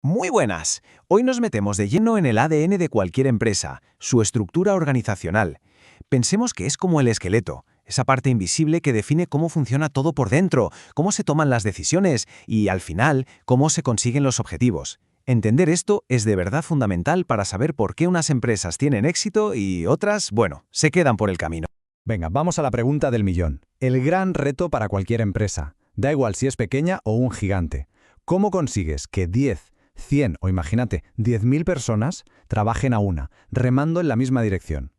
Muy buenas. Hoy nos metemos de lleno en el ADN de cualquier empresa, su estructura organizacional. Pensemos que es como el esqueleto, esa parte invisible que define cómo funciona todo por dentro, cómo se toman las decisiones y, al final, cómo se consiguen los objetivos. Entender esto es de verdad fundamental para saber por qué unas empresas tienen éxito y otras, bueno, se quedan por el camino. Venga, vamos a la pregunta del millón. El gran reto para cualquier empresa. Da igual si es pequeña o un gigante. ¿Cómo consigues que 10, 100 o imagínate 10.000 personas trabajen a una, remando en la misma dirección?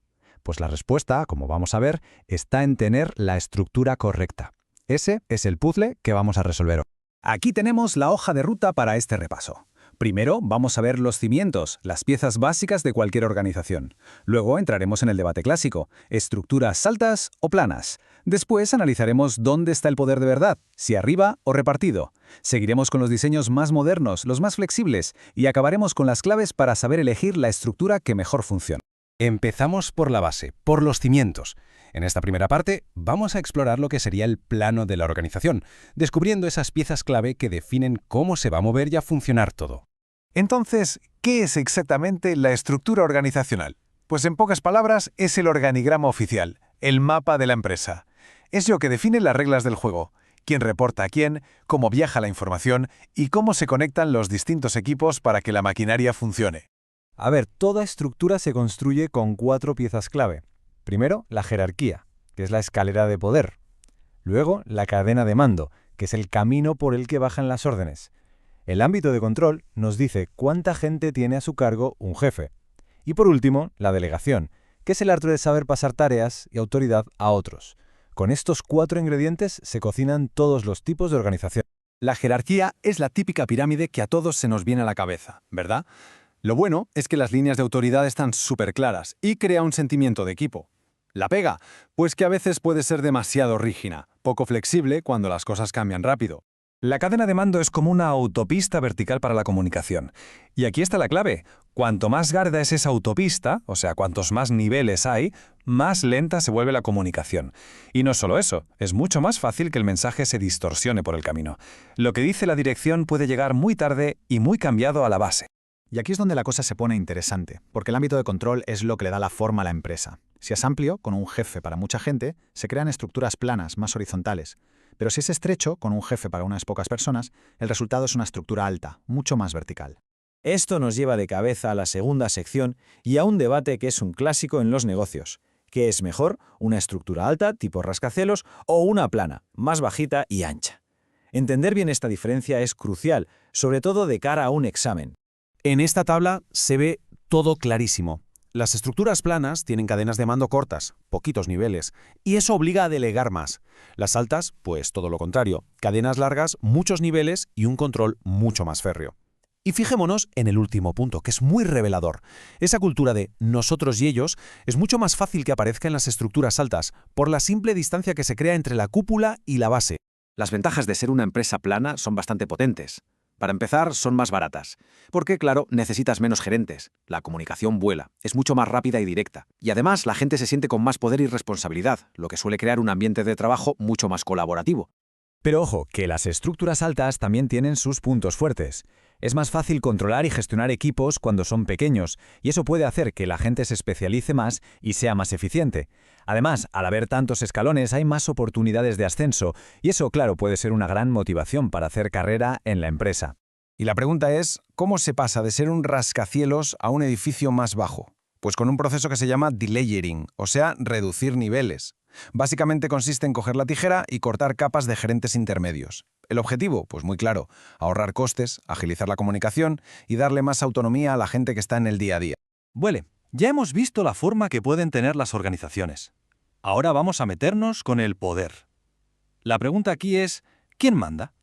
Pues la respuesta, como vamos a ver, está en tener la estructura correcta. Ese es el puzzle que vamos a resolver hoy. Aquí tenemos la hoja de ruta para este repaso. Primero, vamos a ver los cimientos, las piezas básicas de cualquier organización. Luego entraremos en el debate clásico, estructuras altas o planas. Después analizaremos dónde está el poder de verdad, si arriba o repartido. Seguiremos con los diseños más modernos, los más flexibles, y acabaremos con las claves para saber elegir la estructura que mejor funciona. Empezamos por la base, por los cimientos. En esta primera parte, vamos a explorar lo que sería el plano de la organización, descubriendo esas piezas clave que definen cómo se va a mover y a funcionar todo. Entonces, ¿qué es exactamente la estructura organizacional? Pues en pocas palabras, es el organigrama oficial, el mapa de la empresa. Es lo que define las reglas del juego, quién reporta a quién, cómo viaja la información y cómo se conectan los distintos equipos para que la maquinaria funcione. A ver, toda estructura se construye con 4 piezas clave. Primero, la jerarquía, que es la escalera de poder. Luego, la cadena de mando, que es el camino por el que bajan las órdenes. El ámbito de control nos dice cuánta gente tiene a su cargo un jefe. Y por último, la delegación, que es el arte de saber pasar tareas y autoridad a otros. Con estos 4 ingredientes se cocinan todos los tipos de organización. La jerarquía es la típica pirámide que a todos se nos viene a la cabeza, ¿verdad? Lo bueno es que las líneas de autoridad están súper claras y crea un sentimiento de equipo. La pega, pues que a veces puede ser demasiado rígida, poco flexible cuando las cosas cambian rápido. La cadena de mando es como una autopista vertical para la comunicación. Y aquí está la clave. Cuanto más garda es esa autopista, o sea, cuantos más niveles hay, más lenta se vuelve la comunicación. Y no solo eso, es mucho más fácil que el mensaje se distorsione por el camino. Lo que dice la dirección puede llegar muy tarde y muy cambiado a la base. Y aquí es donde la cosa se pone interesante, porque el ámbito de control es lo que le da la forma a la empresa. Si es amplio, con un jefe para mucha gente, se crean estructuras planas, más horizontales. Pero si es estrecho, con un jefe para unas pocas personas, el resultado es una estructura alta, mucho más vertical. Esto nos lleva de cabeza a la segunda sección y a un debate que es un clásico en los negocios. ¿Qué es mejor, una estructura alta, tipo rascacielos, o una plana, más bajita y ancha? Entender bien esta diferencia es crucial, sobre todo de cara a un examen. En esta tabla se ve todo clarísimo. Las estructuras planas tienen cadenas de mando cortas, poquitos niveles, y eso obliga a delegar más. Las altas, pues todo lo contrario, cadenas largas, muchos niveles y un control mucho más férreo. Y fijémonos en el último punto, que es muy revelador. Esa cultura de nosotros y ellos es mucho más fácil que aparezca en las estructuras altas, por la simple distancia que se crea entre la cúpula y la base. Las ventajas de ser una empresa plana son bastante potentes. Para empezar, son más baratas. Porque, claro, necesitas menos gerentes. La comunicación vuela, es mucho más rápida y directa. Y además, la gente se siente con más poder y responsabilidad, lo que suele crear un ambiente de trabajo mucho más colaborativo. Pero ojo, que las estructuras altas también tienen sus puntos fuertes. Es más fácil controlar y gestionar equipos cuando son pequeños, y eso puede hacer que la gente se especialice más y sea más eficiente. Además, al haber tantos escalones hay más oportunidades de ascenso, y eso, claro, puede ser una gran motivación para hacer carrera en la empresa. Y la pregunta es, ¿cómo se pasa de ser un rascacielos a un edificio más bajo? Pues con un proceso que se llama delayering, o sea, reducir niveles. Básicamente consiste en coger la tijera y cortar capas de gerentes intermedios. El objetivo, pues muy claro, ahorrar costes, agilizar la comunicación y darle más autonomía a la gente que está en el día a día. Vale, ya hemos visto la forma que pueden tener las organizaciones. Ahora vamos a meternos con el poder. La pregunta aquí es, ¿quién manda?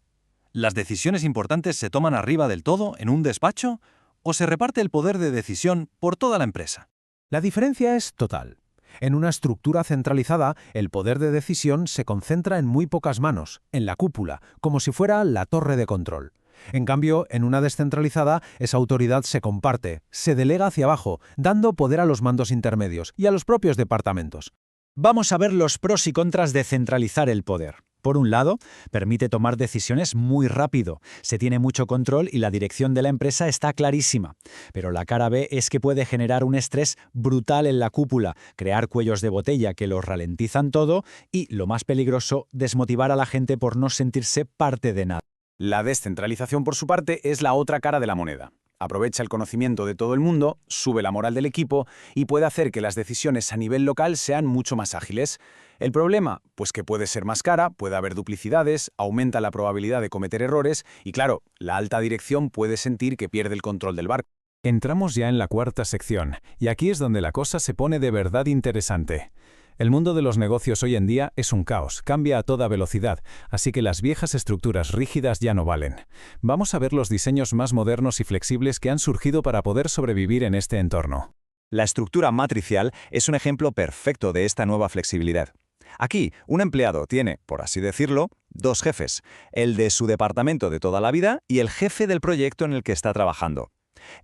¿Las decisiones importantes se toman arriba del todo en un despacho o se reparte el poder de decisión por toda la empresa? La diferencia es total. En una estructura centralizada, el poder de decisión se concentra en muy pocas manos, en la cúpula, como si fuera la torre de control. En cambio, en una descentralizada, esa autoridad se comparte, se delega hacia abajo, dando poder a los mandos intermedios y a los propios departamentos. Vamos a ver los pros y contras de centralizar el poder. Por un lado, permite tomar decisiones muy rápido, se tiene mucho control y la dirección de la empresa está clarísima. Pero la cara B es que puede generar un estrés brutal en la cúpula, crear cuellos de botella que los ralentizan todo y, lo más peligroso, desmotivar a la gente por no sentirse parte de nada. La descentralización, por su parte, es la otra cara de la moneda. Aprovecha el conocimiento de todo el mundo, sube la moral del equipo y puede hacer que las decisiones a nivel local sean mucho más ágiles. ¿El problema? Pues que puede ser más cara, puede haber duplicidades, aumenta la probabilidad de cometer errores y, claro, la alta dirección puede sentir que pierde el control del barco. Entramos ya en la cuarta sección, y aquí es donde la cosa se pone de verdad interesante. El mundo de los negocios hoy en día es un caos, cambia a toda velocidad, así que las viejas estructuras rígidas ya no valen. Vamos a ver los diseños más modernos y flexibles que han surgido para poder sobrevivir en este entorno. La estructura matricial es un ejemplo perfecto de esta nueva flexibilidad. Aquí, un empleado tiene, por así decirlo, dos jefes, el de su departamento de toda la vida y el jefe del proyecto en el que está trabajando.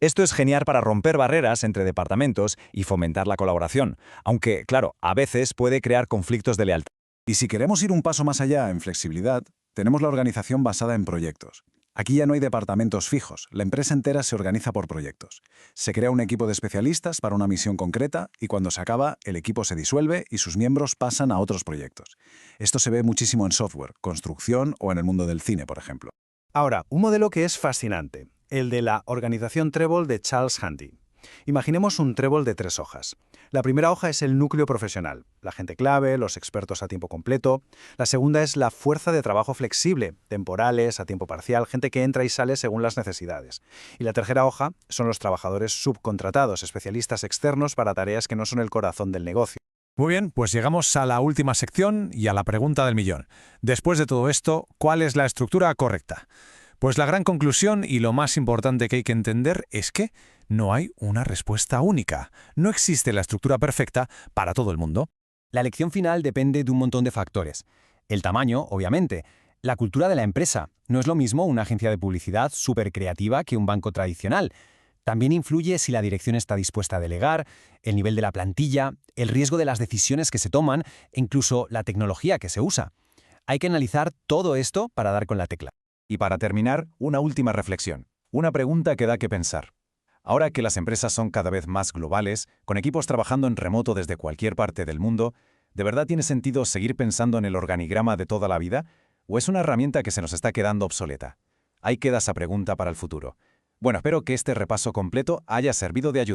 Esto es genial para romper barreras entre departamentos y fomentar la colaboración, aunque, claro, a veces puede crear conflictos de lealtad. Y si queremos ir un paso más allá en flexibilidad, tenemos la organización basada en proyectos. Aquí ya no hay departamentos fijos, la empresa entera se organiza por proyectos. Se crea un equipo de especialistas para una misión concreta y cuando se acaba, el equipo se disuelve y sus miembros pasan a otros proyectos. Esto se ve muchísimo en software, construcción o en el mundo del cine, por ejemplo. Ahora, un modelo que es fascinante, el de la organización Trébol de Charles Handy. Imaginemos un trébol de 3 hojas. La primera hoja es el núcleo profesional, la gente clave, los expertos a tiempo completo. La segunda es la fuerza de trabajo flexible, temporales, a tiempo parcial, gente que entra y sale según las necesidades. Y la tercera hoja son los trabajadores subcontratados, especialistas externos para tareas que no son el corazón del negocio. Muy bien, pues llegamos a la última sección y a la pregunta del millón. Después de todo esto, ¿cuál es la estructura correcta? Pues la gran conclusión y lo más importante que hay que entender es que no hay una respuesta única. No existe la estructura perfecta para todo el mundo. La elección final depende de un montón de factores. El tamaño, obviamente. La cultura de la empresa. No es lo mismo una agencia de publicidad súper creativa que un banco tradicional. También influye si la dirección está dispuesta a delegar, el nivel de la plantilla, el riesgo de las decisiones que se toman e incluso la tecnología que se usa. Hay que analizar todo esto para dar con la tecla. Y para terminar, una última reflexión. Una pregunta que da que pensar. Ahora que las empresas son cada vez más globales, con equipos trabajando en remoto desde cualquier parte del mundo, ¿de verdad tiene sentido seguir pensando en el organigrama de toda la vida? ¿O es una herramienta que se nos está quedando obsoleta? Ahí queda esa pregunta para el futuro. Bueno, espero que este repaso completo haya servido de ayuda.